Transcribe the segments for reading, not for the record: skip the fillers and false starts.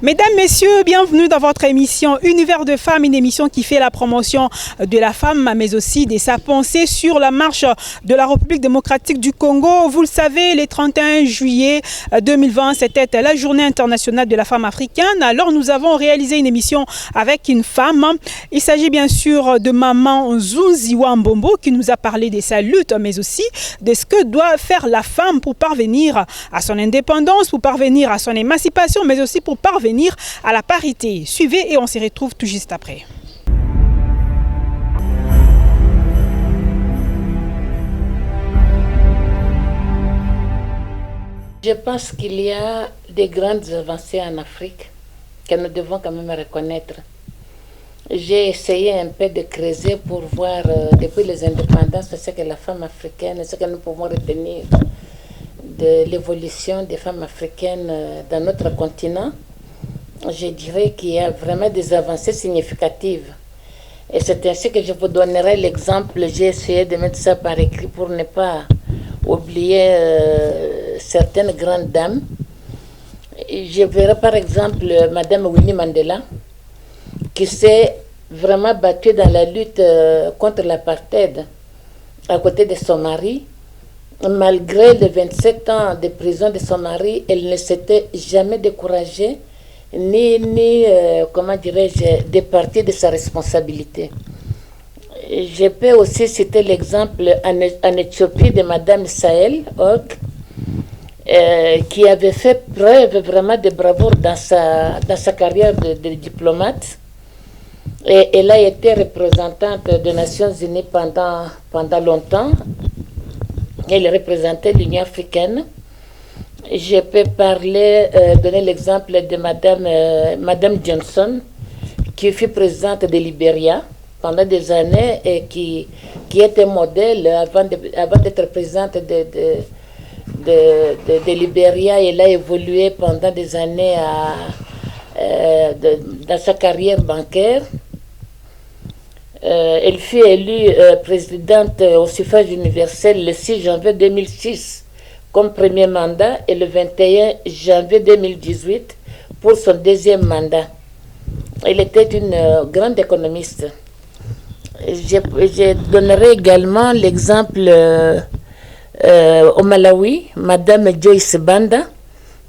Mesdames, Messieurs, bienvenue dans votre émission Univers de femmes, une émission qui fait la promotion de la femme, mais aussi de sa pensée sur la marche de la République démocratique du Congo. Vous le savez, le 31 juillet 2020, c'était la journée internationale de la femme africaine. Alors, nous avons réalisé une émission avec une femme. Il s'agit bien sûr de Maman Nzunziwa Mbombo qui nous a parlé de sa lutte, mais aussi de ce que doit faire la femme pour parvenir à son indépendance, pour parvenir à son émancipation, mais aussi pour parvenir à la parité. Suivez et on se retrouve tout juste après. Je pense qu'il y a des grandes avancées en Afrique que nous devons quand même reconnaître. J'ai essayé un peu de creuser pour voir depuis les indépendances ce que la femme africaine, ce que nous pouvons retenir de l'évolution des femmes africaines dans notre continent. Je dirais qu'il y a vraiment des avancées significatives. Et c'est ainsi que je vous donnerai l'exemple. J'ai essayé de mettre ça par écrit pour ne pas oublier certaines grandes dames. Et je verrai par exemple Madame Winnie Mandela, qui s'est vraiment battue dans la lutte contre l'apartheid à côté de son mari. Malgré les 27 ans de prison de son mari, elle ne s'était jamais découragée, ni comment dirais-je, départie de sa responsabilité. Je peux aussi citer l'exemple en Éthiopie de Madame Sahel Ock, qui avait fait preuve vraiment de bravoure dans sa carrière de diplomate. Et elle a été représentante des Nations Unies pendant longtemps. Elle représentait l'Union africaine. Je peux donner l'exemple de Madame Johnson, qui fut présidente de Libéria pendant des années et qui était modèle avant d'être présidente de Libéria. Elle a évolué pendant des années dans sa carrière bancaire. Elle fut élue présidente au suffrage universel le 6 janvier 2006 comme premier mandat et le 21 janvier 2018 pour son deuxième mandat. Elle était une grande économiste. Je donnerai également l'exemple au Malawi, Madame Joyce Banda,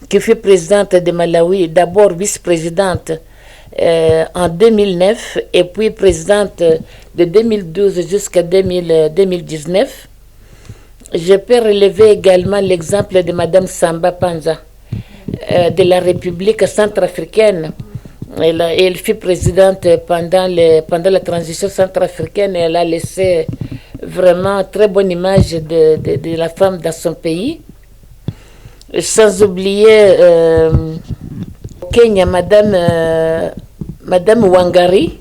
qui fut présidente de Malawi, d'abord vice-présidente en 2009 et puis présidente de 2012 jusqu'à 2019. Je peux relever également l'exemple de Madame Samba Panza de la République centrafricaine. Elle fut présidente pendant la transition centrafricaine et elle a laissé vraiment très bonne image de la femme dans son pays. Sans oublier au Kenya, Madame Wangari.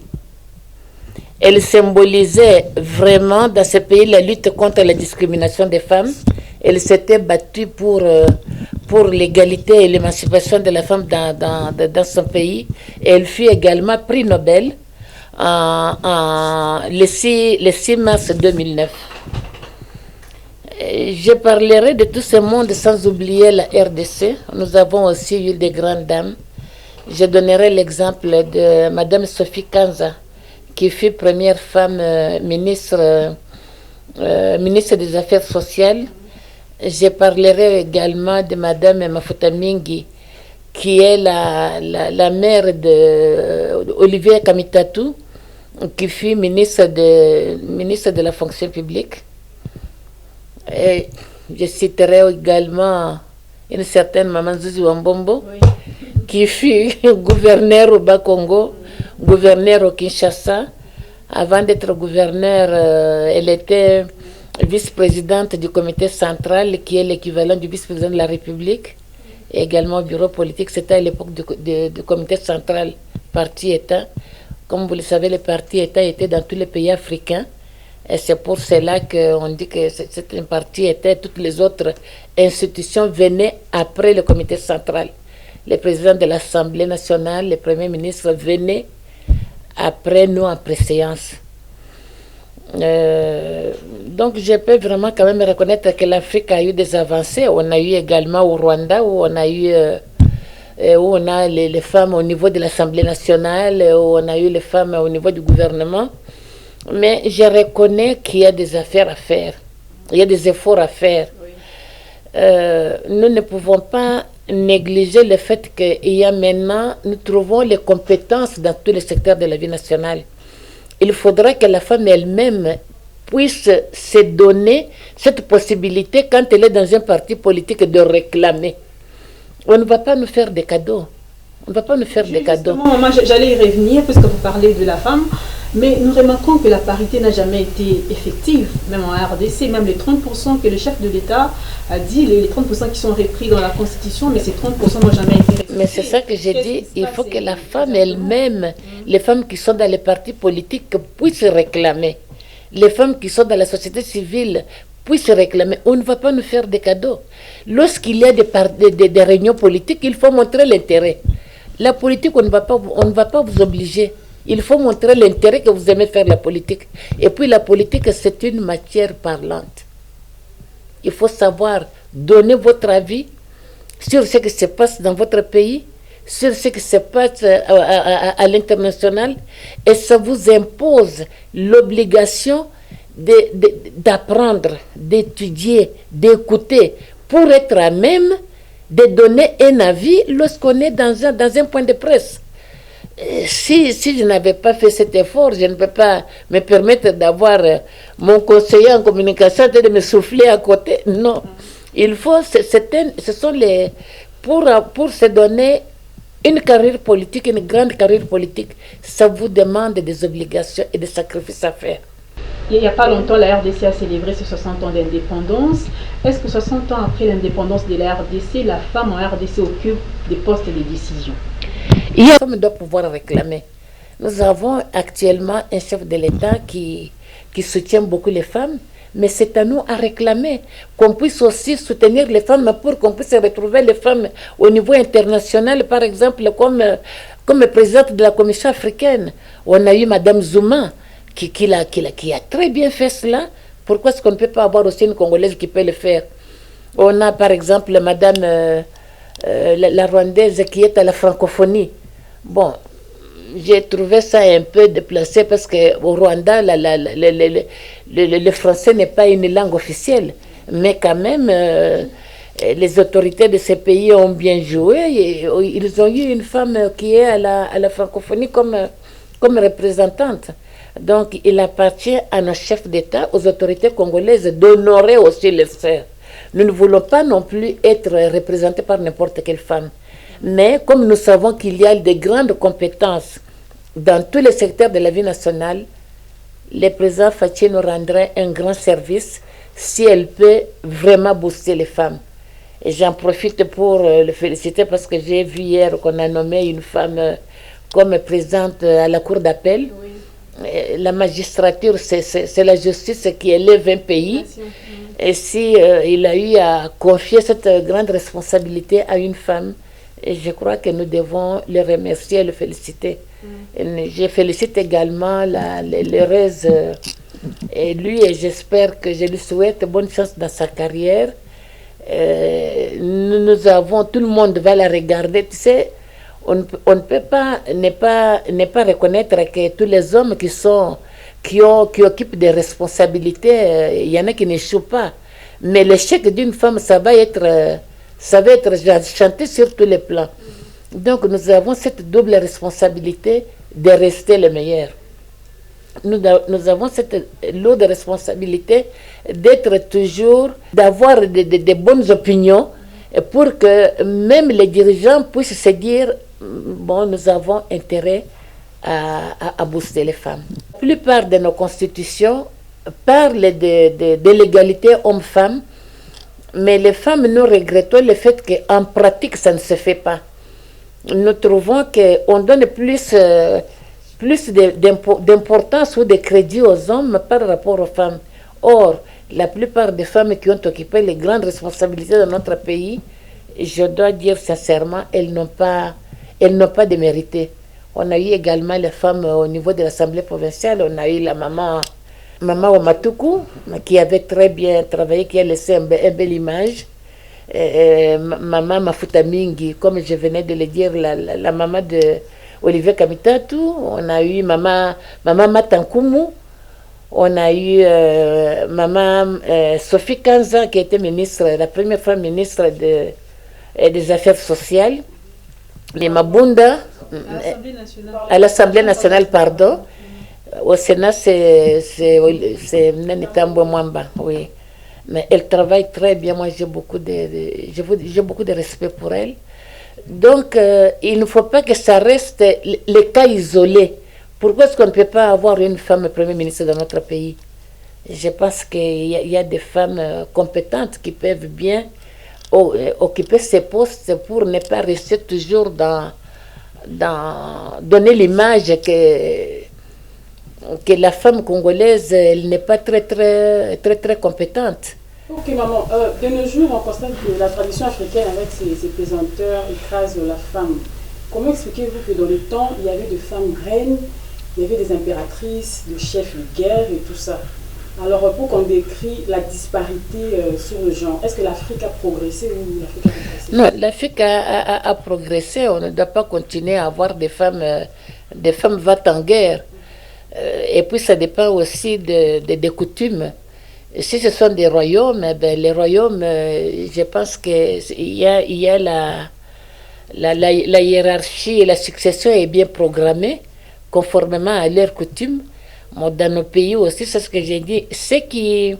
Elle symbolisait vraiment dans ce pays la lutte contre la discrimination des femmes. Elle s'était battue pour l'égalité et l'émancipation de la femme dans son pays. Et elle fut également prix Nobel le 6 mars 2009. Je parlerai de tout ce monde sans oublier la RDC. Nous avons aussi eu des grandes dames. Je donnerai l'exemple de Madame Sophie Kanza, qui fut première femme ministre des Affaires sociales. Je parlerai également de Madame Mafuta Mingi, qui est la mère d'Olivier Kamitatu, qui fut ministre de la fonction publique. Et je citerai également une certaine Maman Nzunziwa Mbombo, oui, qui fut gouverneur au Bas-Congo, gouverneur au Kinshasa. Avant d'être gouverneur, elle était vice-présidente du comité central, qui est l'équivalent du vice-président de la République, et également au bureau politique. C'était à l'époque du comité central, parti-État. Comme vous le savez, les partis-États étaient dans tous les pays africains. Et c'est pour cela qu'on dit que c'est un parti-État. Toutes les autres institutions venaient après le comité central. Le président de l'Assemblée nationale, le premier ministre venaient après nous en préséance. Donc je peux vraiment quand même reconnaître que l'Afrique a eu des avancées. On a eu également au Rwanda où on a eu où on a les femmes au niveau de l'Assemblée nationale, où on a eu les femmes au niveau du gouvernement. Mais je reconnais qu'il y a des affaires à faire, il y a des efforts à faire. Nous ne pouvons pas négliger le fait qu'il y a maintenant, nous trouvons les compétences dans tous les secteurs de la vie nationale. Il faudrait que la femme elle-même puisse se donner cette possibilité quand elle est dans un parti politique de réclamer. On ne va pas nous faire des cadeaux. On ne va pas nous faire des cadeaux. Moi, j'allais y revenir puisque vous parlez de la femme, mais nous remarquons que la parité n'a jamais été effective, même en RDC, même les 30% que le chef de l'État a dit, les 30% qui sont repris dans la Constitution, mais ces 30% n'ont jamais été respectés. Mais c'est ça que j'ai dit, il faut que la femme elle-même, les femmes qui sont dans les partis politiques puissent réclamer. Les femmes qui sont dans la société civile puissent réclamer. On ne va pas nous faire des cadeaux. Lorsqu'il y a des réunions politiques, il faut montrer l'intérêt. La politique, on ne va pas vous obliger. Il faut montrer l'intérêt que vous aimez faire la politique. Et puis la politique, c'est une matière parlante. Il faut savoir donner votre avis sur ce qui se passe dans votre pays, sur ce qui se passe à l'international, et ça vous impose l'obligation d'apprendre, d'étudier, d'écouter, pour être à même de donner un avis lorsqu'on est dans un point de presse. Si je n'avais pas fait cet effort, je ne peux pas me permettre d'avoir mon conseiller en communication et de me souffler à côté. Non. Il faut, ce sont les... Pour se donner une carrière politique, une grande carrière politique, ça vous demande des obligations et des sacrifices à faire. Il n'y a pas longtemps, la RDC a célébré ses 60 ans d'indépendance. Est-ce que 60 ans après l'indépendance de la RDC, la femme en RDC occupe des postes de décision? La femme doit pouvoir réclamer. Nous avons actuellement un chef de l'État qui soutient beaucoup les femmes, mais c'est à nous à réclamer qu'on puisse aussi soutenir les femmes pour qu'on puisse retrouver les femmes au niveau international, par exemple, comme présidente de la Commission africaine. On a eu Madame Zouma, qui a très bien fait cela. Pourquoi est-ce qu'on ne peut pas avoir aussi une Congolaise qui peut le faire? On a par exemple Madame la Rwandaise qui est à la francophonie. Bon, j'ai trouvé ça un peu déplacé parce qu'au Rwanda, le français n'est pas une langue officielle. Mais quand même, les autorités de ces pays ont bien joué. Et ils ont eu une femme qui est à la francophonie comme représentante. Donc, il appartient à nos chefs d'État, aux autorités congolaises, d'honorer aussi les sœurs. Nous ne voulons pas non plus être représentés par n'importe quelle femme. Mais comme nous savons qu'il y a de grandes compétences dans tous les secteurs de la vie nationale, le président Fathi nous rendrait un grand service si elle peut vraiment booster les femmes. Et j'en profite pour le féliciter parce que j'ai vu hier qu'on a nommé une femme comme présidente à la cour d'appel. Oui. La magistrature, c'est la justice qui élève un pays. Et si il a eu à confier cette grande responsabilité à une femme, et je crois que nous devons le remercier et le féliciter. Je félicite également l'heureuse élue et j'espère que je lui souhaite bonne chance dans sa carrière. Nous avons, tout le monde va la regarder, tu sais. On ne peut pas ne pas reconnaître que tous les hommes qui occupent des responsabilités, il y en a qui n'échouent pas. Mais l'échec d'une femme, ça va être chanté sur tous les plans. Donc nous avons cette double responsabilité de rester le meilleur. Nous avons cette lourde responsabilité d'être toujours, d'avoir des bonnes opinions pour que même les dirigeants puissent se dire bon, nous avons intérêt à booster les femmes. La plupart de nos constitutions parlent de l'égalité homme-femme, mais les femmes, nous regrettons le fait qu'en pratique, ça ne se fait pas. Nous trouvons qu'on donne plus d'importance ou de crédit aux hommes par rapport aux femmes. Or, la plupart des femmes qui ont occupé les grandes responsabilités dans notre pays, je dois dire sincèrement, elles n'ont pas démérité. On a eu également les femmes au niveau de l'Assemblée provinciale. On a eu la maman Wamatuku, qui avait très bien travaillé, qui a laissé une belle image. Maman Mafuta Mingi, comme je venais de le dire, la maman de Olivier Kamitatu. On a eu maman Matankumu. On a eu maman Sophie Kanza, qui était ministre, la première femme ministre des Affaires sociales. Les Mabunda, à l'Assemblée nationale, pardon. Au Sénat, c'est Nanitambo Mwamba, oui. Mais elle travaille très bien. Moi, j'ai beaucoup de respect pour elle. Donc, il ne faut pas que ça reste les cas isolés. Pourquoi est-ce qu'on ne peut pas avoir une femme Premier ministre dans notre pays? Je pense qu'il y a des femmes compétentes qui peuvent bien occuper ces postes pour ne pas rester toujours donner l'image que la femme congolaise, elle n'est pas très compétente. Ok maman, de nos jours on constate que la tradition africaine avec ses pesanteurs écrase la femme. Comment expliquez-vous que dans le temps il y avait des femmes reines, il y avait des impératrices, des chefs de guerre et tout ça? Alors pour qu'on décrit la disparité sur le genre, est-ce que l'Afrique a progressé ou l'Afrique a progressé? Non, l'Afrique a progressé. On ne doit pas continuer à avoir des femmes va en guerre. Et puis ça dépend aussi des coutumes. Si ce sont des royaumes, les royaumes, je pense qu'il y a la hiérarchie et la succession est bien programmée, conformément à leurs coutumes. Dans nos pays aussi, c'est ce que j'ai dit. Ce qui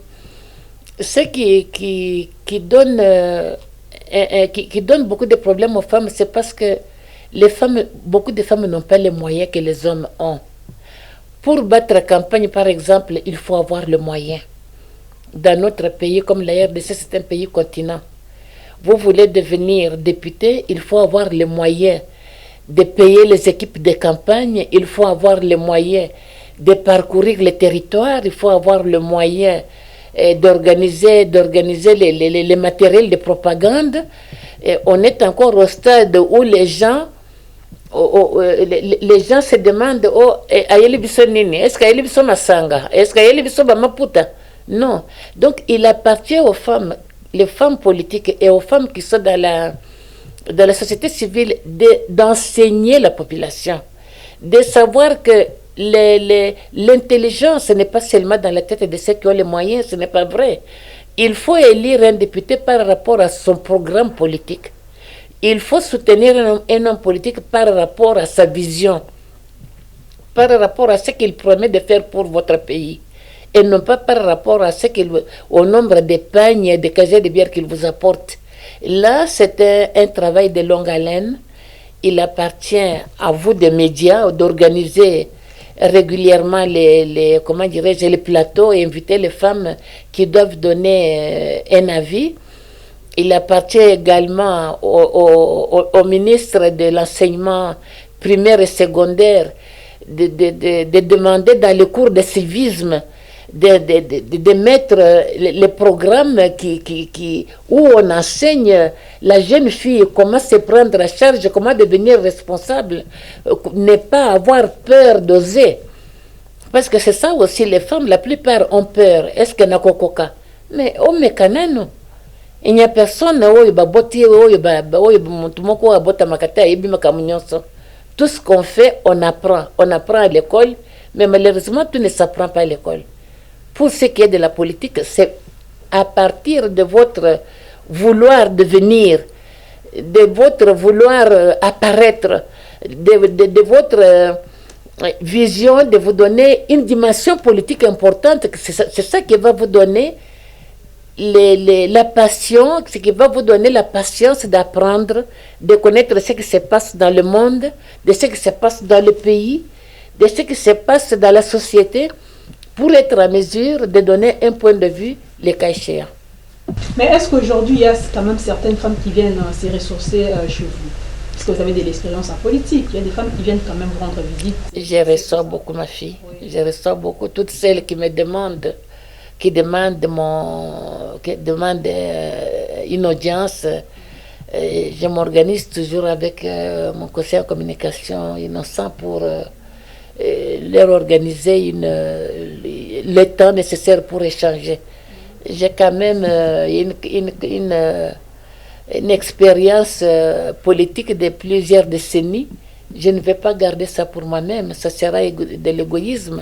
donne beaucoup de problèmes aux femmes, c'est parce que beaucoup de femmes n'ont pas les moyens que les hommes ont. Pour battre la campagne, par exemple, il faut avoir le moyen. Dans notre pays, comme la RDC, c'est un pays continent. Vous voulez devenir député, il faut avoir les moyens de payer les équipes de campagne, il faut avoir les moyens de parcourir les territoires, il faut avoir le moyen d'organiser les matériels de propagande. Et on est encore au stade où les gens se demandent est-ce qu'il y a masanga, est-ce qu'il y a maputa? Non. Donc il appartient aux femmes, les femmes politiques et aux femmes qui sont dans la société civile d'enseigner la population, de savoir que l'intelligence n'est pas seulement dans la tête de ceux qui ont les moyens, ce n'est pas vrai. Il faut élire un député par rapport à son programme politique. Il faut soutenir un homme politique par rapport à sa vision, par rapport à ce qu'il promet de faire pour votre pays, et non pas par rapport à au nombre de pagnes et de casiers de bière qu'il vous apporte. Là, c'est un travail de longue haleine. Il appartient à vous, des médias, d'organiser régulièrement les plateaux et inviter les femmes qui doivent donner un avis. Il appartient également au ministre de l'enseignement primaire et secondaire de demander dans le cours de civisme de mettre les programmes où on enseigne la jeune fille comment se prendre à charge, comment devenir responsable, ne pas avoir peur d'oser. Parce que c'est ça aussi, les femmes, la plupart ont peur. Est-ce que n'a kokoka? Mais au mécanano, il n'y a personne tout ce qu'on fait, on apprend. On apprend à l'école, mais malheureusement, tout ne s'apprend pas à l'école. Pour ce qui est de la politique, c'est à partir de votre vouloir devenir, de votre vouloir apparaître, de votre vision de vous donner une dimension politique importante. C'est ça qui va vous donner la passion, ce qui va vous donner la patience d'apprendre, de connaître ce qui se passe dans le monde, de ce qui se passe dans le pays, de ce qui se passe dans la société, pour être en mesure de donner un point de vue, les cas échéants. Mais est-ce qu'aujourd'hui, il y a quand même certaines femmes qui viennent se ressourcer chez vous? Parce que vous avez de l'expérience en politique, il y a des femmes qui viennent quand même vous rendre visite. Je reçois beaucoup, ma fille. Oui. Je reçois beaucoup. Toutes celles qui me demandent, qui demandent une audience, je m'organise toujours avec mon conseiller en communication Innocent pour leur organiser le temps nécessaire pour échanger. J'ai quand même une expérience politique de plusieurs décennies. Je ne vais pas garder ça pour moi-même, ça sera de l'égoïsme.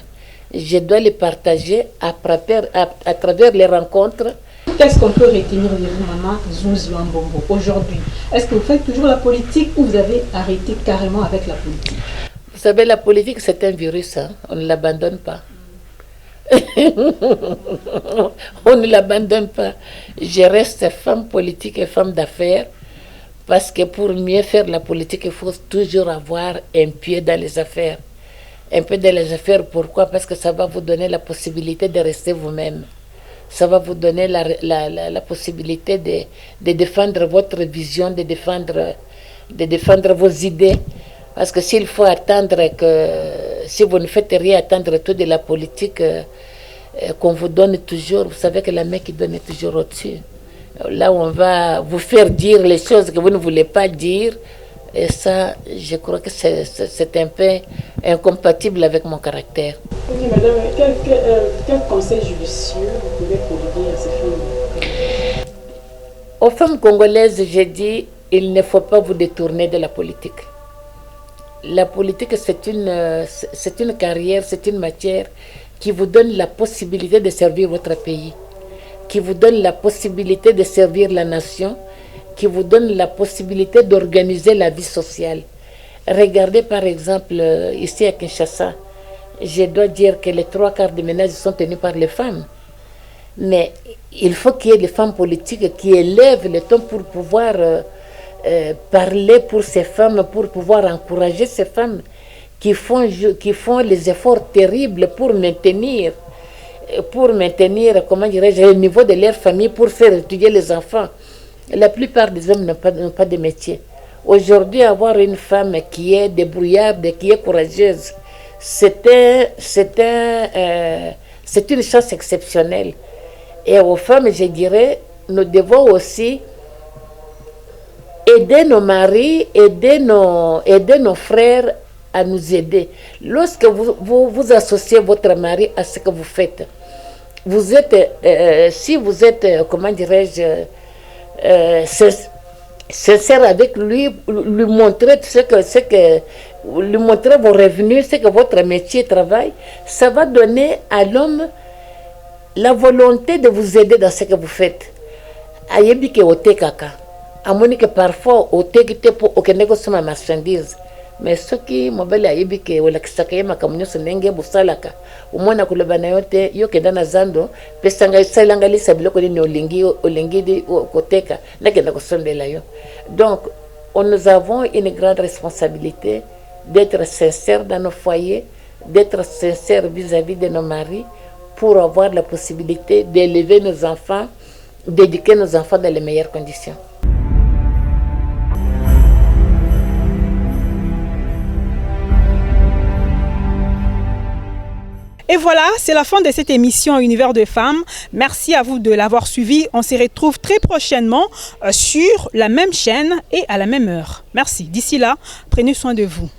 Je dois les partager à travers les rencontres. Qu'est-ce qu'on peut retenir de vous, maman Zouz Luambombo, aujourd'hui? Est-ce que vous faites toujours la politique ou vous avez arrêté carrément avec la politique? Vous savez, la politique, c'est un virus, hein? On ne l'abandonne pas. On ne l'abandonne pas. Je reste femme politique et femme d'affaires parce que pour mieux faire la politique, il faut toujours avoir un pied dans les affaires. Un peu dans les affaires, pourquoi? Parce que ça va vous donner la possibilité de rester vous-même. Ça va vous donner la possibilité de défendre votre vision, de défendre vos idées. Parce que s'il faut attendre que, si vous ne faites rien, attendre tout de la politique qu'on vous donne toujours, vous savez que la main qui donne est toujours au-dessus. Là où on va vous faire dire les choses que vous ne voulez pas dire, et ça, je crois que c'est un peu incompatible avec mon caractère. Oui, madame, quel conseil judicieux vous pouvez prodiguer à ces femmes? Aux femmes congolaises, j'ai dit, il ne faut pas vous détourner de la politique. La politique, c'est une carrière, c'est une matière qui vous donne la possibilité de servir votre pays, qui vous donne la possibilité de servir la nation, qui vous donne la possibilité d'organiser la vie sociale. Regardez par exemple ici à Kinshasa, je dois dire que les 3/4 des ménages sont tenus par les femmes. Mais il faut qu'il y ait des femmes politiques qui élèvent le ton pour pouvoir parler pour ces femmes, pour pouvoir encourager ces femmes qui font les efforts terribles pour maintenir, comment dirais-je, le niveau de leur famille, pour faire étudier les enfants. La plupart des hommes n'ont pas de métier. Aujourd'hui, avoir une femme qui est débrouillarde, qui est courageuse, c'est une chance exceptionnelle. Et aux femmes, je dirais, nous devons aussi aider nos maris, aider nos frères à nous aider. Lorsque vous associez votre mari à ce que vous faites, si vous êtes, comment dirais-je, sincère avec lui, lui montrer lui montrer vos revenus, ce que votre métier travaille, ça va donner à l'homme la volonté de vous aider dans ce que vous faites. Ayebi ke ote kaka. Amoni que parfois ote kite pour okende ko soma marchandise. Mais ce qui mobile ayebi ke wala kisaka yema kamunyo senenge busalaka. Umona kulebana yote yokenda na zando pesanga isalanga lisa biloko ni olingi di koteka na kenda ko sondela yo. Donc nous avons une grande responsabilité d'être sincères dans nos foyers, d'être sincères vis-à-vis de nos maris, pour avoir la possibilité d'élever nos enfants, d'éduquer nos enfants dans les meilleures conditions. Et voilà, c'est la fin de cette émission Univers de femmes. Merci à vous de l'avoir suivi. On se retrouve très prochainement sur la même chaîne et à la même heure. Merci. D'ici là, prenez soin de vous.